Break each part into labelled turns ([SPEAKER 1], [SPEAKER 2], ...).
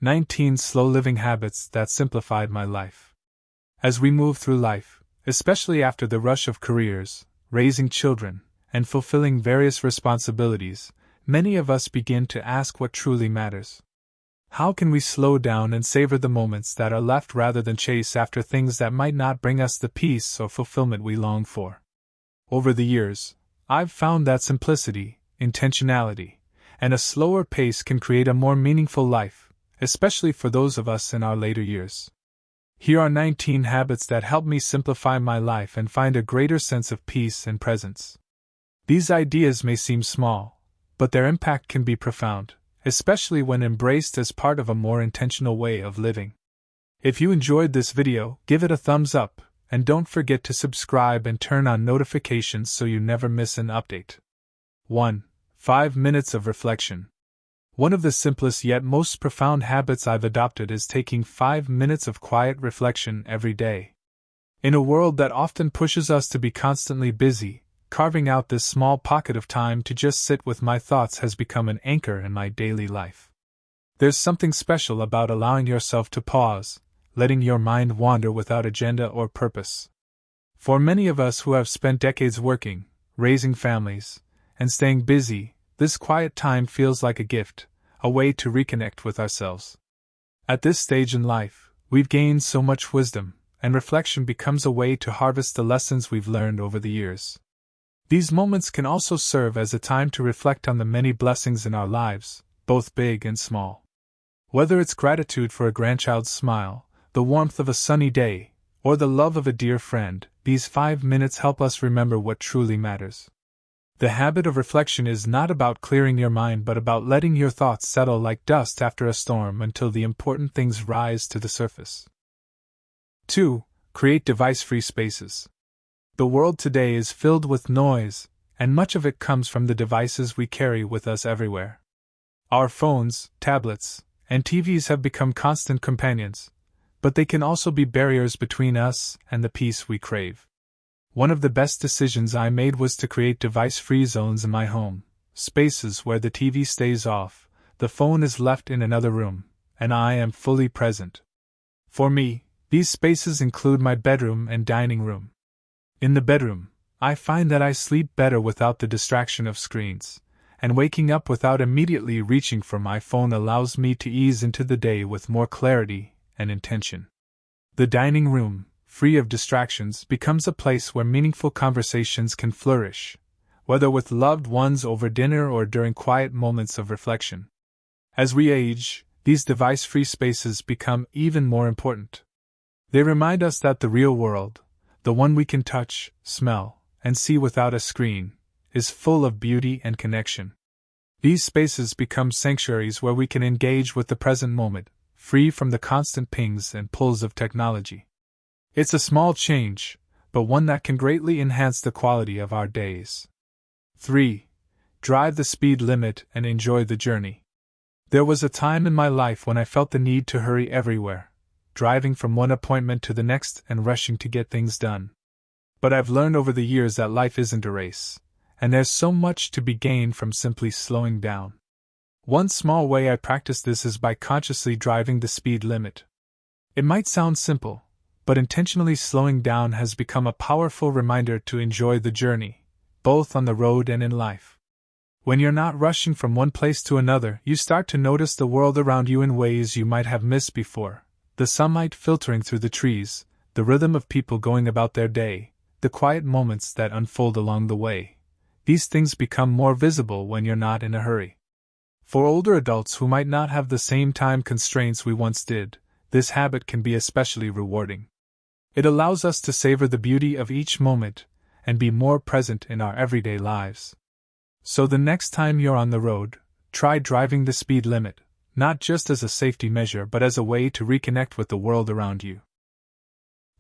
[SPEAKER 1] 19 Slow Living Habits That Simplified My Life. As we move through life, especially after the rush of careers, raising children, and fulfilling various responsibilities, many of us begin to ask what truly matters. How can we slow down and savor the moments that are left rather than chase after things that might not bring us the peace or fulfillment we long for? Over the years, I've found that simplicity, intentionality, and a slower pace can create a more meaningful life, especially for those of us in our later years. Here are 19 habits that help me simplify my life and find a greater sense of peace and presence. These ideas may seem small, but their impact can be profound, especially when embraced as part of a more intentional way of living. If you enjoyed this video, give it a thumbs up, and don't forget to subscribe and turn on notifications so you never miss an update. 1. 5 minutes of reflection. One of the simplest yet most profound habits I've adopted is taking 5 minutes of quiet reflection every day. In a world that often pushes us to be constantly busy, carving out this small pocket of time to just sit with my thoughts has become an anchor in my daily life. There's something special about allowing yourself to pause, letting your mind wander without agenda or purpose. For many of us who have spent decades working, raising families, and staying busy, this quiet time feels like a gift, a way to reconnect with ourselves. At this stage in life, we've gained so much wisdom, and reflection becomes a way to harvest the lessons we've learned over the years. These moments can also serve as a time to reflect on the many blessings in our lives, both big and small. Whether it's gratitude for a grandchild's smile, the warmth of a sunny day, or the love of a dear friend, these 5 minutes help us remember what truly matters. The habit of reflection is not about clearing your mind but about letting your thoughts settle like dust after a storm until the important things rise to the surface. 2. Create device-free spaces. The world today is filled with noise, and much of it comes from the devices we carry with us everywhere. Our phones, tablets, and TVs have become constant companions, but they can also be barriers between us and the peace we crave. One of the best decisions I made was to create device-free zones in my home, spaces where the TV stays off, the phone is left in another room, and I am fully present. For me, these spaces include my bedroom and dining room. In the bedroom, I find that I sleep better without the distraction of screens, and waking up without immediately reaching for my phone allows me to ease into the day with more clarity and intention. The dining room, free of distractions, becomes a place where meaningful conversations can flourish, whether with loved ones over dinner or during quiet moments of reflection. As we age, these device-free spaces become even more important. They remind us that the real world, the one we can touch, smell, and see without a screen, is full of beauty and connection. These spaces become sanctuaries where we can engage with the present moment, free from the constant pings and pulls of technology. It's a small change, but one that can greatly enhance the quality of our days. 3. Drive the speed limit and enjoy the journey. There was a time in my life when I felt the need to hurry everywhere, driving from one appointment to the next and rushing to get things done. But I've learned over the years that life isn't a race, and there's so much to be gained from simply slowing down. One small way I practice this is by consciously driving the speed limit. It might sound simple, but intentionally slowing down has become a powerful reminder to enjoy the journey, both on the road and in life. When you're not rushing from one place to another, you start to notice the world around you in ways you might have missed before. The sunlight filtering through the trees, the rhythm of people going about their day, the quiet moments that unfold along the way. These things become more visible when you're not in a hurry. For older adults who might not have the same time constraints we once did, this habit can be especially rewarding. It allows us to savor the beauty of each moment and be more present in our everyday lives. So the next time you're on the road, try driving the speed limit, not just as a safety measure but as a way to reconnect with the world around you.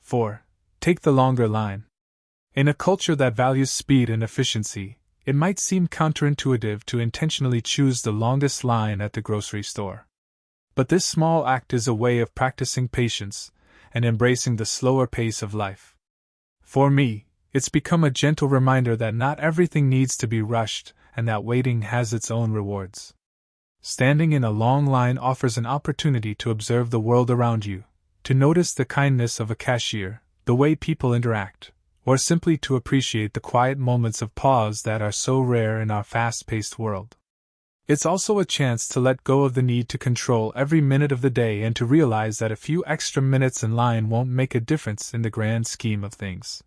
[SPEAKER 1] 4. Take the longer line. In a culture that values speed and efficiency, it might seem counterintuitive to intentionally choose the longest line at the grocery store. But this small act is a way of practicing patience and embracing the slower pace of life. For me, it's become a gentle reminder that not everything needs to be rushed and that waiting has its own rewards. Standing in a long line offers an opportunity to observe the world around you, to notice the kindness of a cashier, the way people interact, or simply to appreciate the quiet moments of pause that are so rare in our fast-paced world. It's also a chance to let go of the need to control every minute of the day and to realize that a few extra minutes in line won't make a difference in the grand scheme of things.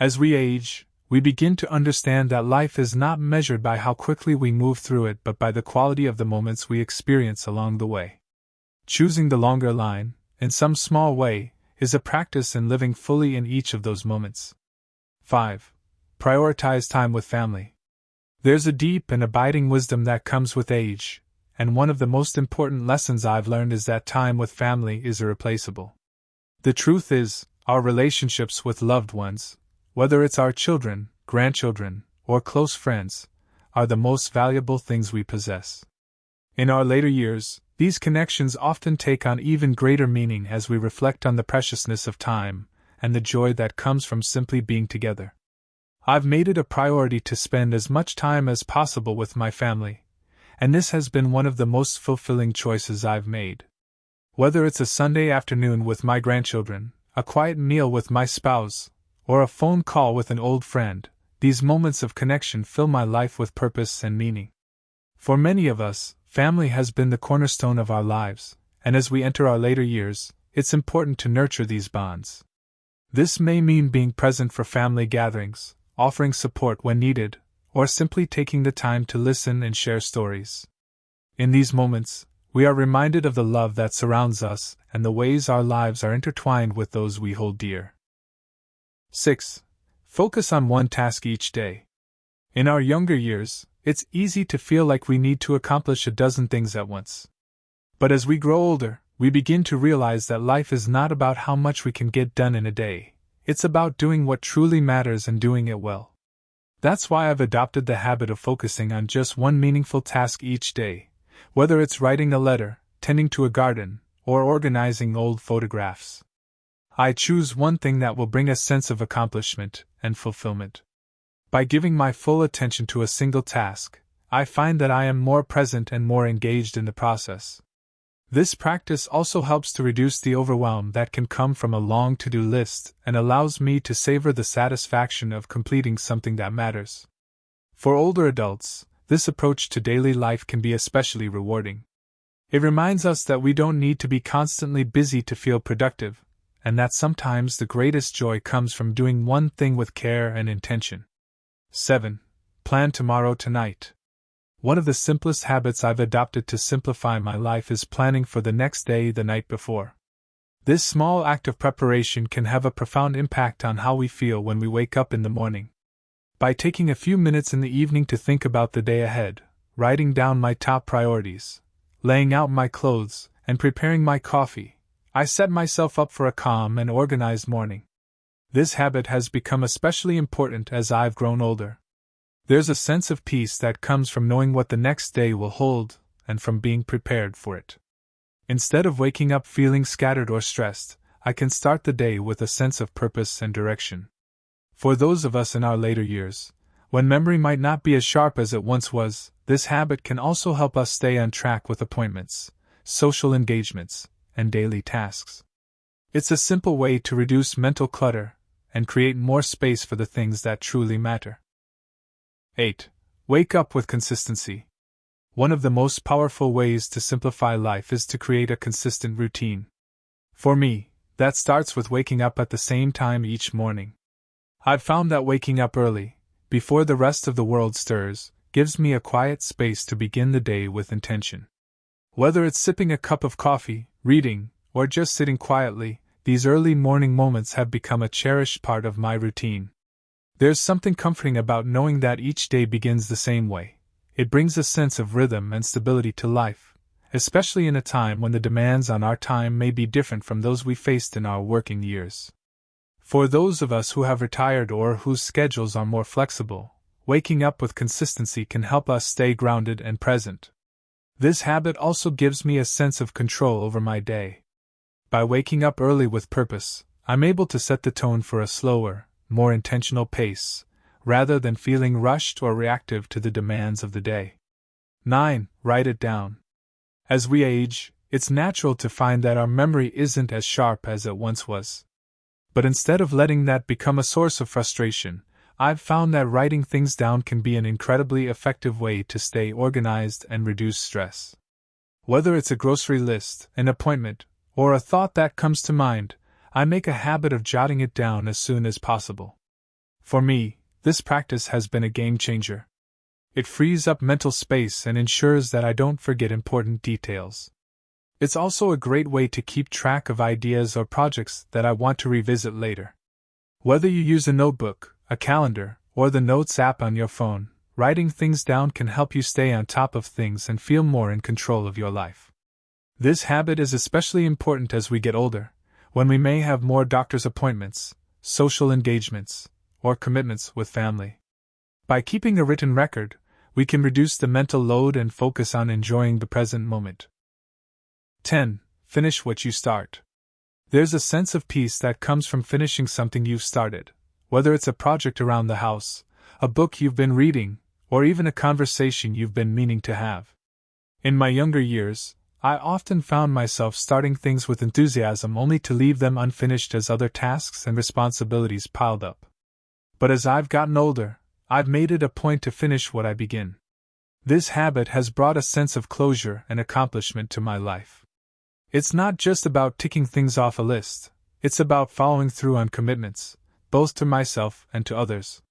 [SPEAKER 1] As we age, we begin to understand that life is not measured by how quickly we move through it but by the quality of the moments we experience along the way. Choosing the longer line, in some small way, is a practice in living fully in each of those moments. 5. Prioritize time with family. There's a deep and abiding wisdom that comes with age, and one of the most important lessons I've learned is that time with family is irreplaceable. The truth is, our relationships with loved ones, whether it's our children, grandchildren, or close friends, are the most valuable things we possess. In our later years, these connections often take on even greater meaning as we reflect on the preciousness of time and the joy that comes from simply being together. I've made it a priority to spend as much time as possible with my family, and this has been one of the most fulfilling choices I've made. Whether it's a Sunday afternoon with my grandchildren, a quiet meal with my spouse, or a phone call with an old friend, these moments of connection fill my life with purpose and meaning. For many of us, family has been the cornerstone of our lives, and as we enter our later years, it's important to nurture these bonds. This may mean being present for family gatherings, offering support when needed, or simply taking the time to listen and share stories. In these moments, we are reminded of the love that surrounds us and the ways our lives are intertwined with those we hold dear. 6. Focus on one task each day. In our younger years, it's easy to feel like we need to accomplish a dozen things at once. But as we grow older, we begin to realize that life is not about how much we can get done in a day. It's about doing what truly matters and doing it well. That's why I've adopted the habit of focusing on just one meaningful task each day, whether it's writing a letter, tending to a garden, or organizing old photographs. I choose one thing that will bring a sense of accomplishment and fulfillment. By giving my full attention to a single task, I find that I am more present and more engaged in the process. This practice also helps to reduce the overwhelm that can come from a long to-do list and allows me to savor the satisfaction of completing something that matters. For older adults, this approach to daily life can be especially rewarding. It reminds us that we don't need to be constantly busy to feel productive, and that sometimes the greatest joy comes from doing one thing with care and intention. 7. Plan tomorrow tonight. One of the simplest habits I've adopted to simplify my life is planning for the next day the night before. This small act of preparation can have a profound impact on how we feel when we wake up in the morning. By taking a few minutes in the evening to think about the day ahead, writing down my top priorities, laying out my clothes, and preparing my coffee, I set myself up for a calm and organized morning. This habit has become especially important as I've grown older. There's a sense of peace that comes from knowing what the next day will hold and from being prepared for it. Instead of waking up feeling scattered or stressed, I can start the day with a sense of purpose and direction. For those of us in our later years, when memory might not be as sharp as it once was, this habit can also help us stay on track with appointments, social engagements, and daily tasks. It's a simple way to reduce mental clutter and create more space for the things that truly matter. 8. Wake up with consistency. One of the most powerful ways to simplify life is to create a consistent routine. For me, that starts with waking up at the same time each morning. I've found that waking up early, before the rest of the world stirs, gives me a quiet space to begin the day with intention. Whether it's sipping a cup of coffee, reading, or just sitting quietly, these early morning moments have become a cherished part of my routine. There's something comforting about knowing that each day begins the same way. It brings a sense of rhythm and stability to life, especially in a time when the demands on our time may be different from those we faced in our working years. For those of us who have retired or whose schedules are more flexible, waking up with consistency can help us stay grounded and present. This habit also gives me a sense of control over my day. By waking up early with purpose, I'm able to set the tone for a slower, more intentional pace, rather than feeling rushed or reactive to the demands of the day. 9. Write it down. As we age, it's natural to find that our memory isn't as sharp as it once was. But instead of letting that become a source of frustration, I've found that writing things down can be an incredibly effective way to stay organized and reduce stress. Whether it's a grocery list, an appointment, or a thought that comes to mind, I make a habit of jotting it down as soon as possible. For me, this practice has been a game changer. It frees up mental space and ensures that I don't forget important details. It's also a great way to keep track of ideas or projects that I want to revisit later. Whether you use a notebook, a calendar, or the Notes app on your phone, writing things down can help you stay on top of things and feel more in control of your life. This habit is especially important as we get older, when we may have more doctor's appointments, social engagements, or commitments with family. By keeping a written record, we can reduce the mental load and focus on enjoying the present moment. 10. Finish what you start. There's a sense of peace that comes from finishing something you've started, whether it's a project around the house, a book you've been reading, or even a conversation you've been meaning to have. In my younger years, I often found myself starting things with enthusiasm only to leave them unfinished as other tasks and responsibilities piled up. But as I've gotten older, I've made it a point to finish what I begin. This habit has brought a sense of closure and accomplishment to my life. It's not just about ticking things off a list, it's about following through on commitments, both to myself and to others.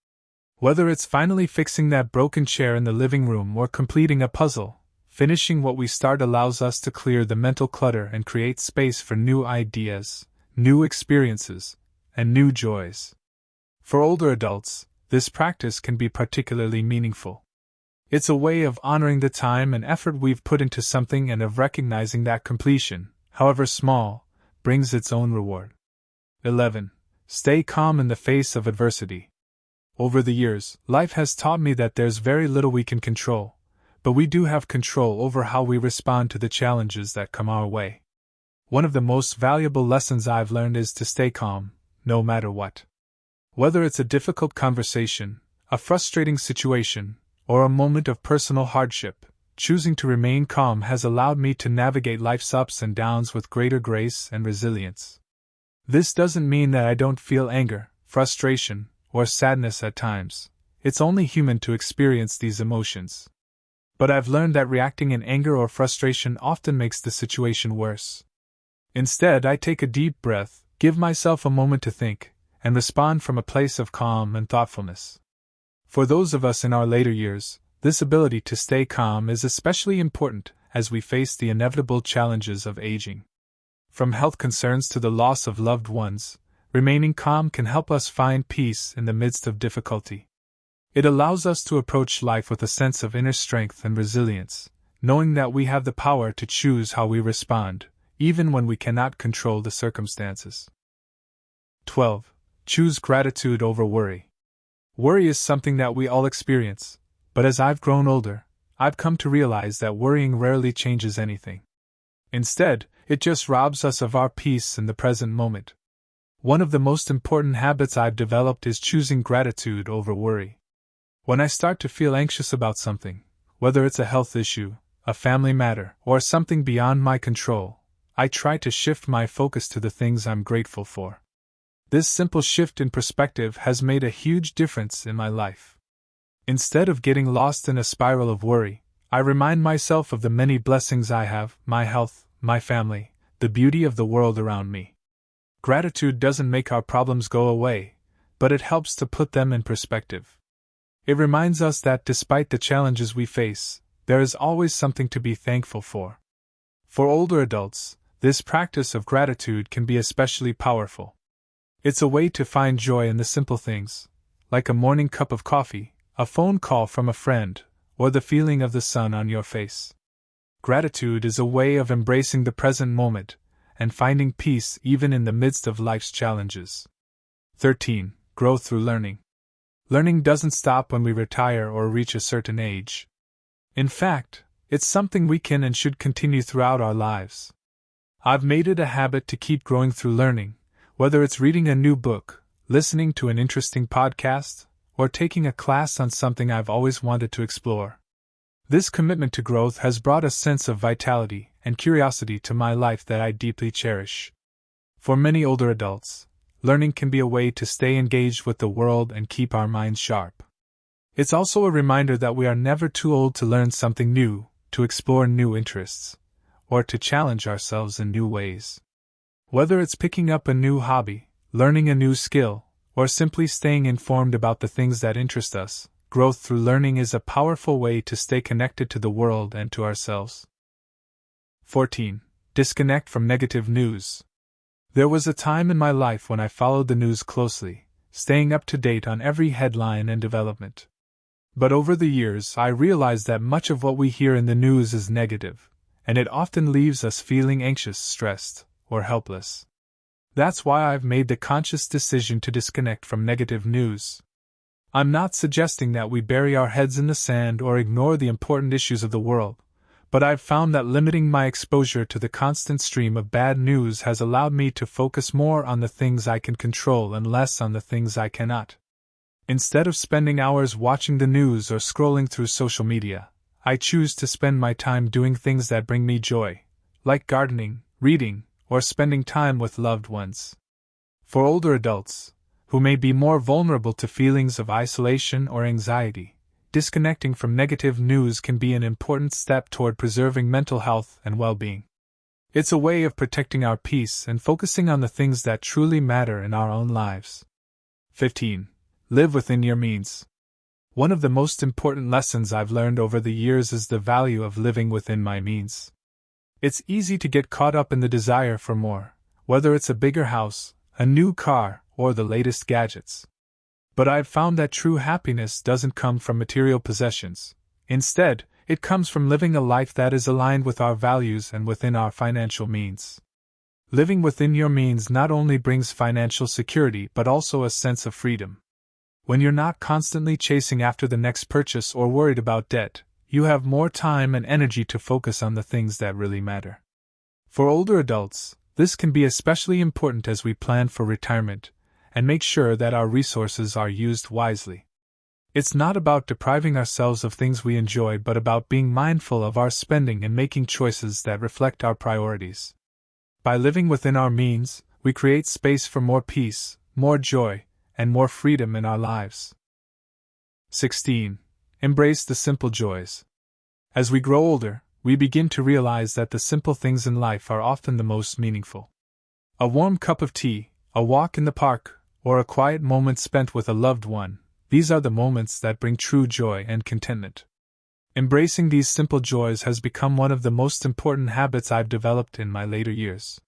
[SPEAKER 1] Whether it's finally fixing that broken chair in the living room or completing a puzzle, finishing what we start allows us to clear the mental clutter and create space for new ideas, new experiences, and new joys. For older adults, this practice can be particularly meaningful. It's a way of honoring the time and effort we've put into something and of recognizing that completion, however small, brings its own reward. 11. Stay calm in the face of adversity. Over the years, life has taught me that there's very little we can control, but we do have control over how we respond to the challenges that come our way. One of the most valuable lessons I've learned is to stay calm, no matter what. Whether it's a difficult conversation, a frustrating situation, or a moment of personal hardship, choosing to remain calm has allowed me to navigate life's ups and downs with greater grace and resilience. This doesn't mean that I don't feel anger, frustration, or sadness at times. It's only human to experience these emotions. But I've learned that reacting in anger or frustration often makes the situation worse. Instead, I take a deep breath, give myself a moment to think, and respond from a place of calm and thoughtfulness. For those of us in our later years, this ability to stay calm is especially important as we face the inevitable challenges of aging. From health concerns to the loss of loved ones, remaining calm can help us find peace in the midst of difficulty. It allows us to approach life with a sense of inner strength and resilience, knowing that we have the power to choose how we respond, even when we cannot control the circumstances. 12. Choose gratitude over worry. Worry is something that we all experience, but as I've grown older, I've come to realize that worrying rarely changes anything. Instead, it just robs us of our peace in the present moment. One of the most important habits I've developed is choosing gratitude over worry. When I start to feel anxious about something, whether it's a health issue, a family matter, or something beyond my control, I try to shift my focus to the things I'm grateful for. This simple shift in perspective has made a huge difference in my life. Instead of getting lost in a spiral of worry, I remind myself of the many blessings I have: my health, my family, the beauty of the world around me. Gratitude doesn't make our problems go away, but it helps to put them in perspective. It reminds us that despite the challenges we face, there is always something to be thankful for. For older adults, this practice of gratitude can be especially powerful. It's a way to find joy in the simple things, like a morning cup of coffee, a phone call from a friend, or the feeling of the sun on your face. Gratitude is a way of embracing the present moment and finding peace even in the midst of life's challenges. 13. Grow through learning. Learning doesn't stop when we retire or reach a certain age. In fact, it's something we can and should continue throughout our lives. I've made it a habit to keep growing through learning, whether it's reading a new book, listening to an interesting podcast, or taking a class on something I've always wanted to explore. This commitment to growth has brought a sense of vitality and curiosity to my life that I deeply cherish. For many older adults, learning can be a way to stay engaged with the world and keep our minds sharp. It's also a reminder that we are never too old to learn something new, to explore new interests, or to challenge ourselves in new ways. Whether it's picking up a new hobby, learning a new skill, or simply staying informed about the things that interest us, growth through learning is a powerful way to stay connected to the world and to ourselves. 14. Disconnect from negative news. There was a time in my life when I followed the news closely, staying up to date on every headline and development. But over the years, I realized that much of what we hear in the news is negative, and it often leaves us feeling anxious, stressed, or helpless. That's why I've made the conscious decision to disconnect from negative news. I'm not suggesting that we bury our heads in the sand or ignore the important issues of the world, but I've found that limiting my exposure to the constant stream of bad news has allowed me to focus more on the things I can control and less on the things I cannot. Instead of spending hours watching the news or scrolling through social media, I choose to spend my time doing things that bring me joy, like gardening, reading, or spending time with loved ones. For older adults, who may be more vulnerable to feelings of isolation or anxiety, disconnecting from negative news can be an important step toward preserving mental health and well-being. It's a way of protecting our peace and focusing on the things that truly matter in our own lives. 15. Live within your means. One of the most important lessons I've learned over the years is the value of living within my means. It's easy to get caught up in the desire for more, whether it's a bigger house, a new car, or the latest gadgets. But I've found that true happiness doesn't come from material possessions. Instead, it comes from living a life that is aligned with our values and within our financial means. Living within your means not only brings financial security but also a sense of freedom. When you're not constantly chasing after the next purchase or worried about debt, you have more time and energy to focus on the things that really matter. For older adults, this can be especially important as we plan for retirement and make sure that our resources are used wisely. It's not about depriving ourselves of things we enjoy but about being mindful of our spending and making choices that reflect our priorities. By living within our means, we create space for more peace, more joy, and more freedom in our lives. 16. Embrace the simple joys. As we grow older, we begin to realize that the simple things in life are often the most meaningful. A warm cup of tea, a walk in the park, or a quiet moment spent with a loved one, these are the moments that bring true joy and contentment. Embracing these simple joys has become one of the most important habits I've developed in my later years.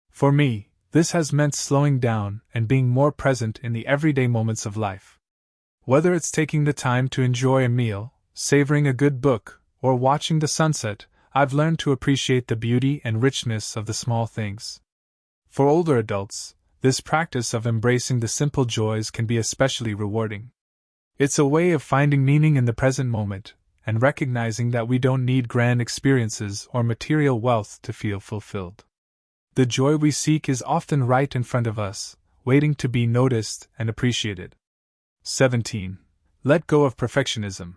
[SPEAKER 1] For me, this has meant slowing down and being more present in the everyday moments of life. Whether it's taking the time to enjoy a meal, savoring a good book, or watching the sunset, I've learned to appreciate the beauty and richness of the small things. For older adults, this practice of embracing the simple joys can be especially rewarding. It's a way of finding meaning in the present moment, and recognizing that we don't need grand experiences or material wealth to feel fulfilled. The joy we seek is often right in front of us, waiting to be noticed and appreciated. 17. Let go of perfectionism.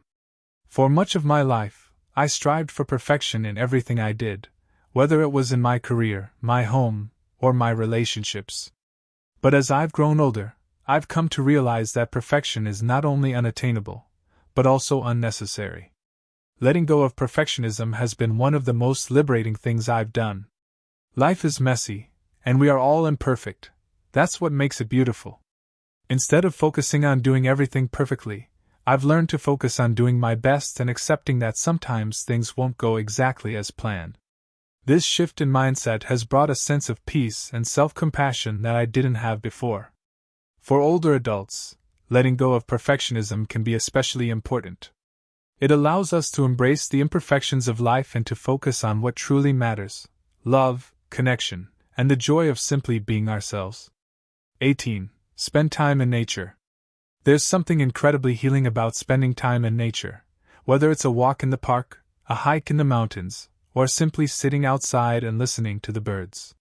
[SPEAKER 1] For much of my life, I strived for perfection in everything I did, whether it was in my career, my home, or my relationships. But as I've grown older, I've come to realize that perfection is not only unattainable, but also unnecessary. Letting go of perfectionism has been one of the most liberating things I've done. Life is messy, and we are all imperfect. That's what makes it beautiful. Instead of focusing on doing everything perfectly, I've learned to focus on doing my best and accepting that sometimes things won't go exactly as planned. This shift in mindset has brought a sense of peace and self-compassion that I didn't have before. For older adults, letting go of perfectionism can be especially important. It allows us to embrace the imperfections of life and to focus on what truly matters: love, connection, and the joy of simply being ourselves. 18. Spend time in nature. There's something incredibly healing about spending time in nature, whether it's a walk in the park, a hike in the mountains, or simply sitting outside and listening to the birds.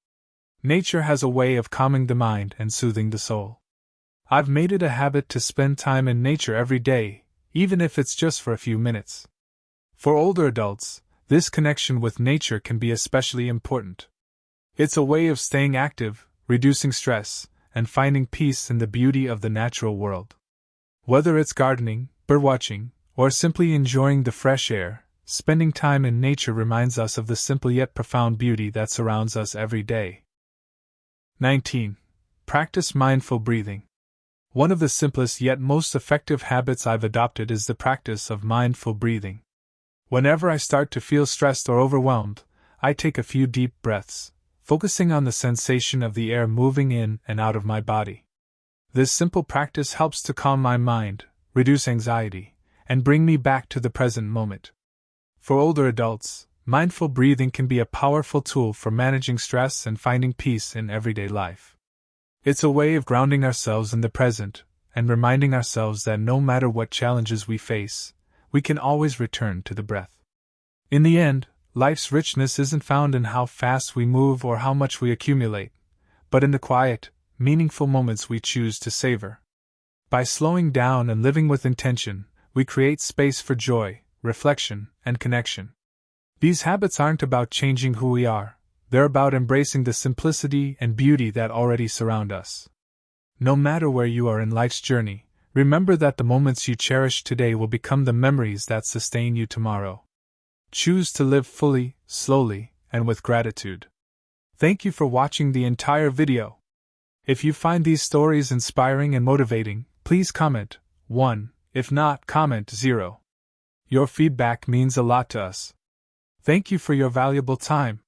[SPEAKER 1] Nature has a way of calming the mind and soothing the soul. I've made it a habit to spend time in nature every day, even if it's just for a few minutes. For older adults, this connection with nature can be especially important. It's a way of staying active, reducing stress, and finding peace in the beauty of the natural world. Whether it's gardening, birdwatching, or simply enjoying the fresh air, spending time in nature reminds us of the simple yet profound beauty that surrounds us every day. 19. Practice mindful breathing. One of the simplest yet most effective habits I've adopted is the practice of mindful breathing. Whenever I start to feel stressed or overwhelmed, I take a few deep breaths, focusing on the sensation of the air moving in and out of my body. This simple practice helps to calm my mind, reduce anxiety, and bring me back to the present moment. For older adults, mindful breathing can be a powerful tool for managing stress and finding peace in everyday life. It's a way of grounding ourselves in the present and reminding ourselves that no matter what challenges we face, we can always return to the breath. In the end, life's richness isn't found in how fast we move or how much we accumulate, but in the quiet, meaningful moments we choose to savor. By slowing down and living with intention, we create space for joy, reflection, and connection. These habits aren't about changing who we are, they're about embracing the simplicity and beauty that already surround us. No matter where you are in life's journey, remember that the moments you cherish today will become the memories that sustain you tomorrow. Choose to live fully, slowly, and with gratitude. Thank you for watching the entire video. If you find these stories inspiring and motivating, please comment 1, if not, comment 0. Your feedback means a lot to us. Thank you for your valuable time.